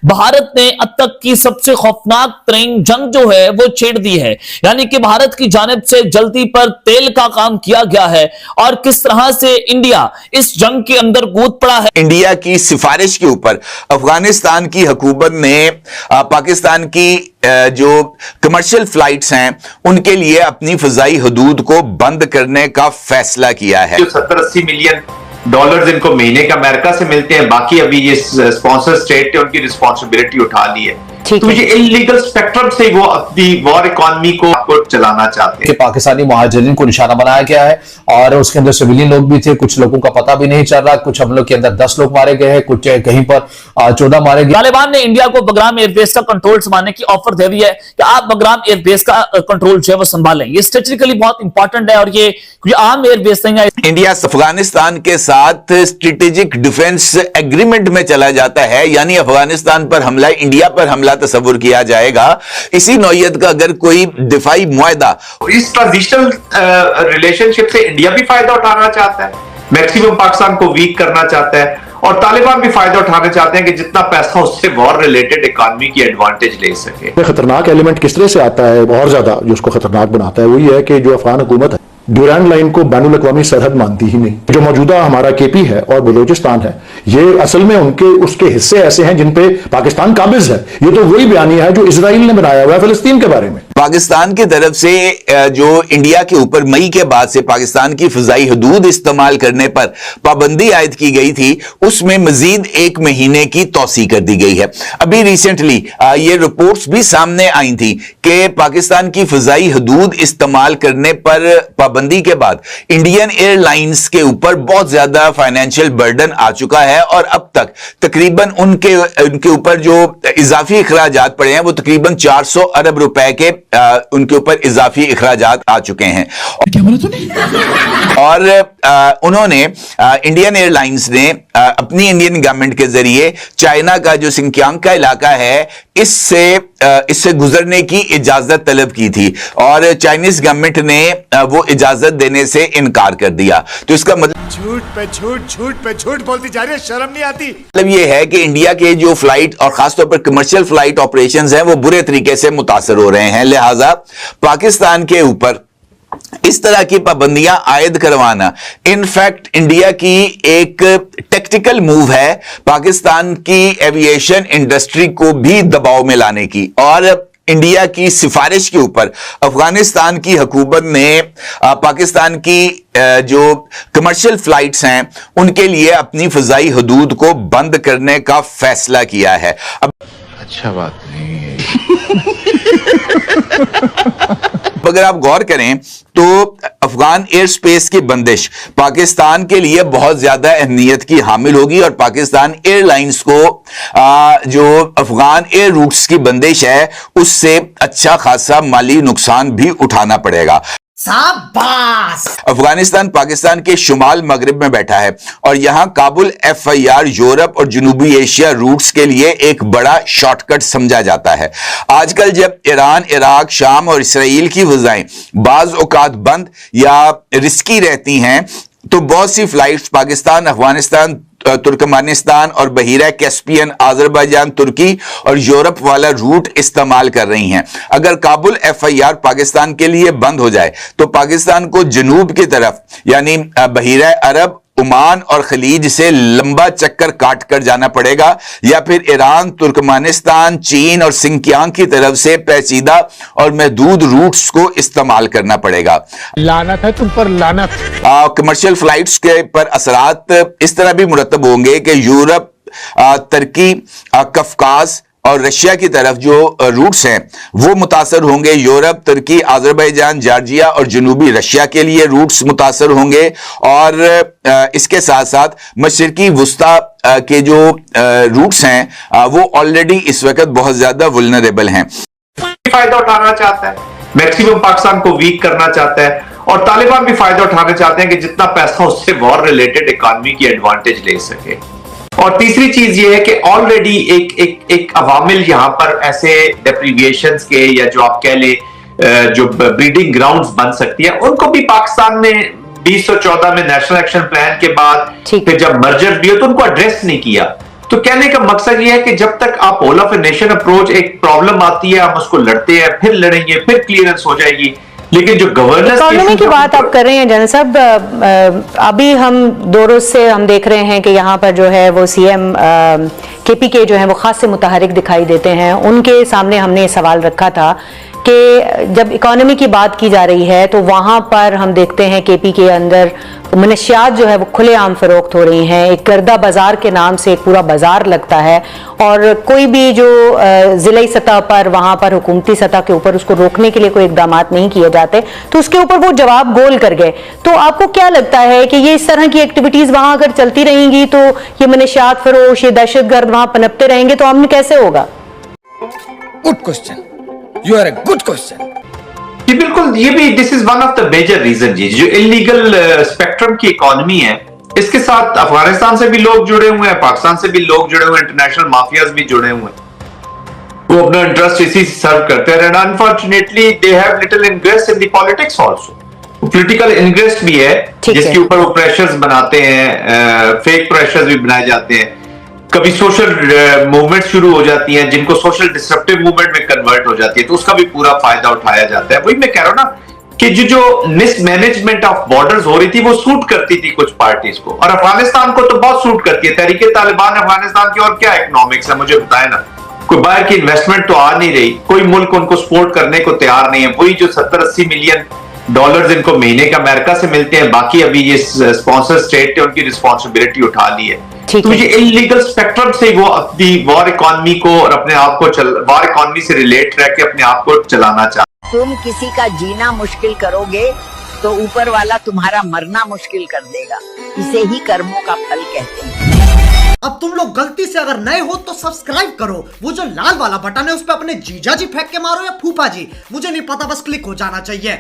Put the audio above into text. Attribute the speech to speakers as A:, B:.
A: भारत ने अब तक की सबसे खौफनाक तरीन जंग जो है वो छेड़ दी है, यानी कि भारत की जानिब से जल्दी पर तेल का काम किया गया है और किस तरह से इंडिया इस जंग के अंदर कूद पड़ा है।
B: इंडिया की सिफारिश के ऊपर अफगानिस्तान की हुकूमत ने पाकिस्तान की जो कमर्शियल फ्लाइट्स हैं उनके लिए अपनी फजाई हदूद को बंद करने का फैसला किया है।
C: जो 70-80 मिलियन डॉलर्स इनको महीने का अमेरिका से मिलते हैं, बाकी अभी ये स्पॉन्सर स्टेट ने उनकी रिस्पॉन्सिबिलिटी उठा ली है। तो ये इलीगल स्पेक्ट्रम से वो अपनी वॉर इकोनॉमी को चलाना चाहते हैं।
D: पाकिस्तानी मुहाजिरीन को निशाना बनाया गया है और उसके अंदर सिविलियन लोग भी थे, कुछ लोगों का पता भी नहीं चल रहा, कुछ हमलों के अंदर 10 लोग मारे गए हैं, कुछ कहीं पर 14 मारे गए।
A: तालिबान ने इंडिया को बगराम एयरबेस का कंट्रोल संभालने की ऑफर दे दी है कि आप बगराम एयरबेस का कंट्रोल जो है वो संभालें। ये स्ट्रेटेजिकली बहुत इंपॉर्टेंट है और ये आम एयरबेस नहीं है।
B: इंडिया अफगानिस्तान के साथ स्ट्रेटेजिक डिफेंस एग्रीमेंट में चला जाता है, यानी अफगानिस्तान पर हमला, इंडिया पर हमला तस्वुर किया जाएगा। इसी नौयत का अगर कोई दिफाई मुआहदा,
C: इस ट्रांजिशनल रिलेशनशिप से इंडिया भी फायदा उठाना चाहता है, मैक्सिमम पाकिस्तान को वीक करना चाहता है और तालिबान भी फायदा उठाना चाहते हैं कि जितना पैसा उससे वॉर रिलेटेड इकोनॉमी की एडवांटेज ले सके।
E: खतरनाक एलिमेंट किस तरह से आता है, बहुत ज्यादा जो उसको खतरनाक बनाता है वही है कि जो अफगान हुकूमत है ड्यूरैंड लाइन को बैनुल अक़वामी सरहद मानती ही नहीं। जो मौजूदा हमारा केपी है और बलूचिस्तान है, ये असल में उसके हिस्से ऐसे हैं जिन पे पाकिस्तान काबिज है। ये तो वही बयानिया है जो इजराइल ने बनाया हुआ है फिलिस्तीन के बारे में।
B: पाकिस्तान की तरफ से जो इंडिया के ऊपर मई के बाद से पाकिस्तान की फिजाई हदूद इस्तेमाल करने पर पाबंदी आयद की गई थी, उसमें मजीद 1 महीने की तौसी कर दी गई है। अभी रिसेंटली ये रिपोर्ट्स भी सामने आई थी कि पाकिस्तान की फिजाई हदूद इस्तेमाल करने पर पाबंदी के बाद इंडियन एयरलाइंस के ऊपर बहुत ज्यादा फाइनेंशियल बर्डन आ चुका है और अब तक तकरीबन उनके ऊपर जो इजाफी अखराजात पड़े हैं वो तकरीबन 400 अरब रुपए के उनके ऊपर इजाफी अखराजात आ चुके हैं। क्या बोला तूने? और उन्होंने इंडियन एयरलाइंस ने अपनी इंडियन गवर्नमेंट के जरिए चाइना का जो सिंकियांग का इलाका है इससे गुजरने की इजाजत तलब की थी और चाइनीज गवर्नमेंट ने वो इजाजत देने से इनकार कर दिया। तो इसका मतलब
F: झूठ पे झूठ बोलती जा रही है, शर्म नहीं आती।
B: मतलब ये है कि इंडिया के जो फ्लाइट और खासतौर पर कमर्शियल फ्लाइट ऑपरेशंस हैं वो बुरे तरीके से मुतासर हो रहे हैं। लिहाजा पाकिस्तान के ऊपर इस तरह की पाबंदियां आयद करवाना इनफैक्ट इंडिया की एक टेक्टिकल मूव है पाकिस्तान की एविएशन इंडस्ट्री को भी दबाव में लाने की। और इंडिया की सिफारिश के ऊपर अफगानिस्तान की हुकूमत ने पाकिस्तान की जो कमर्शियल फ्लाइट्स हैं उनके लिए अपनी फजाई हदूद को बंद करने का फैसला किया है। अब
G: अच्छा बात नहीं है।
B: अगर आप गौर करें तो अफगान एयर स्पेस की बंदिश पाकिस्तान के लिए बहुत ज्यादा अहमियत की हामिल होगी और पाकिस्तान एयरलाइंस को जो अफगान एयर रूट्स की बंदिश है उससे अच्छा खासा माली नुकसान भी उठाना पड़ेगा।
F: शाबाश।
B: अफगानिस्तान पाकिस्तान के शुमाल मगरिब में बैठा है और यहां काबुल FIR यूरोप और जनूबी एशिया रूट्स के लिए एक बड़ा शॉर्टकट समझा जाता है। आजकल जब ईरान, इराक, शाम और इसराइल की फ़ज़ाएं बाज़ औक़ात बंद या रिस्की रहती हैं तो बहुत सी फ्लाइट्स पाकिस्तान, अफगानिस्तान, तुर्कमानिस्तान और बहीरा कैस्पियन, आज़रबाईजान, तुर्की और यूरोप वाला रूट इस्तेमाल कर रही हैं। अगर काबुल FIR पाकिस्तान के लिए बंद हो जाए तो पाकिस्तान को जनूब की तरफ यानी बहीरा अरब, ओमान और खलीज से लंबा चक्कर काट कर जाना पड़ेगा या फिर ईरान, तुर्कमानिस्तान, चीन और सिंकियांग की तरफ से पेचीदा और महदूद रूट्स को इस्तेमाल करना पड़ेगा।
F: लानत है तुम पर, लानत।
B: कमर्शियल फ्लाइट्स के पर असरात इस तरह भी मुरतब होंगे कि यूरोप, तुर्की, कफकास और रशिया की तरफ जो रूट्स हैं वो मुतासर होंगे। यूरोप, तुर्की, आज़रबाईजान, जॉर्जिया और जनूबी रशिया के लिए रूट्स मुतासर होंगे और इसके साथ साथ मशरिकी वुस्ता के जो रूट्स हैं वो ऑलरेडी इस वक्त बहुत ज्यादा वुल्नरेबल हैं।
C: फायदा उठाना चाहता है, मैक्सिमम पाकिस्तान को वीक करना चाहता है और तालिबान भी फायदा उठाना चाहते हैं कि जितना पैसा उससे वॉर रिलेटेड इकोनॉमी की एडवांटेज ले सके। और तीसरी चीज ये है कि ऑलरेडी एक अवामिल यहां पर ऐसे डेप्रीविएशंस के या जो आप कह ले जो ब्रीडिंग ग्राउंड्स बन सकती है उनको भी पाकिस्तान ने 2014 में नेशनल एक्शन प्लान के बाद फिर जब मर्जर भी हो तो उनको एड्रेस नहीं किया। तो कहने का मकसद ये है कि जब तक आप all of a nation approach, एक प्रॉब्लम आती है हम उसको लड़ते हैं, फिर लड़ेंगे, फिर क्लियरेंस हो जाएगी, लेकिन जो गवर्नेंस
H: इकोनॉमी की बात आप कर रहे हैं जनरल साहब, अभी हम 2 रोज से हम देख रहे हैं कि यहाँ पर जो है वो सीएम केपी के जो है वो खास से मुतहरिक दिखाई देते हैं। उनके सामने हमने ये सवाल रखा था कि जब इकोनॉमी की बात की जा रही है तो वहाँ पर हम देखते हैं केपी के अंदर मनशियात जो है वो खुलेआम फरोख्त हो रही हैं। एक गर्दा बाजार के नाम से एक पूरा बाजार लगता है और कोई भी जो जिले सतह पर वहाँ पर हुकूमती सतह के ऊपर उसको रोकने के लिए कोई इकदाम नहीं किए जाते, तो उसके ऊपर वो जवाब गोल कर गए। तो आपको क्या लगता है कि ये इस तरह की एक्टिविटीज वहाँ अगर चलती रहेंगी तो ये मनशियात फरोश, ये दहशतगर्द वहाँ पनपते रहेंगे तो अमन कैसे होगा?
I: Good question, you are a good question.
C: जी बिल्कुल, ये भी this is one of the major reason जी, जो इलीगल स्पेक्ट्रम की इकोनॉमी है, इसके साथ अफगानिस्तान से भी लोग जुड़े हुए हैं, पाकिस्तान से भी लोग जुड़े हुए हैं, इंटरनेशनल माफियाज भी जुड़े हुए हैं। वो अपना इंटरेस्ट इसी से सर्व करते हैं, and unfortunately they have little interest in the politics also. Political interest भी है जिसके ऊपर वो प्रेशर्स बनाते हैं, फेक प्रेशर्स भी बनाए जाते हैं। कभी सोशल मूवमेंट शुरू हो जाती हैं जिनको सोशल डिसरप्टिव मूवमेंट में कन्वर्ट हो जाती है, तो उसका भी पूरा फायदा उठाया जाता है। वही मैं कह रहा हूं ना कि जो मिसमैनेजमेंट ऑफ बॉर्डर्स हो रही थी वो सूट करती थी कुछ पार्टीज को, और अफगानिस्तान को तो बहुत सूट करती है। तहरीके तालिबान अफगानिस्तान की और क्या इकोनॉमिक्स है, मुझे बताए ना। कोई बाहर की इन्वेस्टमेंट तो आ नहीं रही, कोई मुल्क उनको सपोर्ट करने को तैयार नहीं है। वही जो 70-80 मिलियन डॉलर्स इनको महीने का अमेरिका से मिलते हैं, बाकी अभी ये स्पॉन्सर स्टेट ने उनकी रिस्पॉन्सिबिलिटी उठा ली है। तो ये इलीगल स्पेक्ट्रम से वो अपनी वॉर इकोनॉमी को और अपने आप को वॉर इकोनॉमी से रिलेट रह के अपने आप को चलाना चाहते।
J: तुम किसी का जीना मुश्किल करोगे तो ऊपर वाला तुम्हारा मरना मुश्किल कर देगा। इसे ही कर्मों का फल कहते हैं।
K: अब तुम लोग गलती से अगर नए हो तो सब्सक्राइब करो, वो जो लाल वाला बटन है उस पर अपने जीजा जी फेंक के मारो या फूफा जी, मुझे नहीं पता, बस क्लिक हो जाना चाहिए।